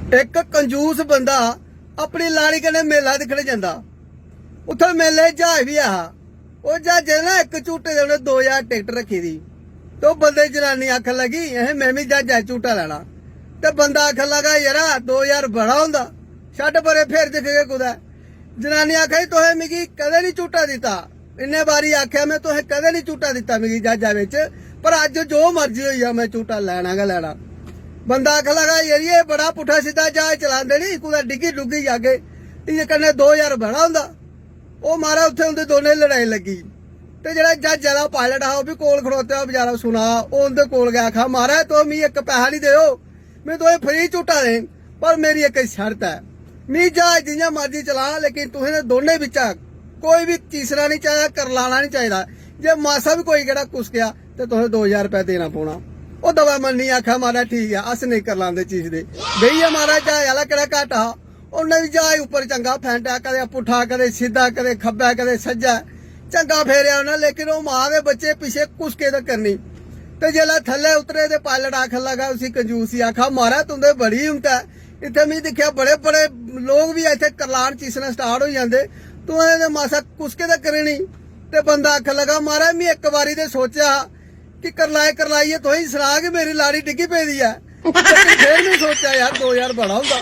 एक कंजूस बंदा अपनी लाड़ी कन्नै मेला दिखने जांदा उत्थे मेले जहाज भी आ वो जहाजे ना एक झूटे दे उन्हें 2000 टिकट रखी दी तो बंदे जनानी आखन लगी मैं भी जहाजा झूटा लेना ते बंदा आखन लगा यार 2000 बड़ा हुंदा छड्ड परे फिर दिखगे कुदै जनानी आखा तुसें मिगी कदे नहीं झूटा दिता इन्ने बारी आख्या मैं तुसें कदे नहीं झूटा दिता मिगी जहाजा विच पर अज जो मर्जी होई जा मैं झूटा लैना गै लैना बंदा आख लगा यार ये बड़ा पुठा सीधा जहाज चलांदे नहीं कुदै डिग्गी डुग्गी जाके इहदे कन्नै 2000 बड़ा हुंदा वो मारा उत्थे उंदे दोने लड़ाई लगी ते जेड़ा जहाजा दा पायलट हा भी कोल खड़ोता बेचारा सुना वो उंदे कोल गया आखा मारा तो मी एक पैसा नहीं देओ मैं तुसें फ्री झूटा दें पर मेरी एक शर्त है मी जहाज जियां मर्जी चला लेकिन तुसें दोने बिचा कोई भी तीसरा नहीं चाहिए करलाना नहीं चाहिए जे मासा भी कोई केड़ा कुसकिया तो तुसें 2000 रुपया देना पौना वो दवा मन्नी आखा मारा ठीक है अस नहीं कर लांदे चीज दे गई है मारा जहाज आला केड़ा घट हा उन्हें भी जहाज उपर चंगा फैंटा कदे पुठा कदे सीधा कदे खब्बा कदे सज्जा चंगा फेरिया उन्हें लेकिन वो मां दे बच्चे पीछे कुसके तो करनी ते जेल्लै थल्ले उतरे ते पायलट आखन लगा उसी कंजूसी आखा मारा तुंदे बड़ी हिम्मत है इत्थे मैं दिखा बड़े बड़े लोग भी इत्थे करलान चीसना स्टार्ट हो जाते तू इन्हें मासा कुसके तो करे नहीं ते बंदा आखन लगा मारा मैं एक बारी ते सोचा कि करलाइए तुसीं सना कि मेरी लाड़ी डिग्गी पेदी है फिर नहीं सोचा यार 2000 बड़ा हुंदा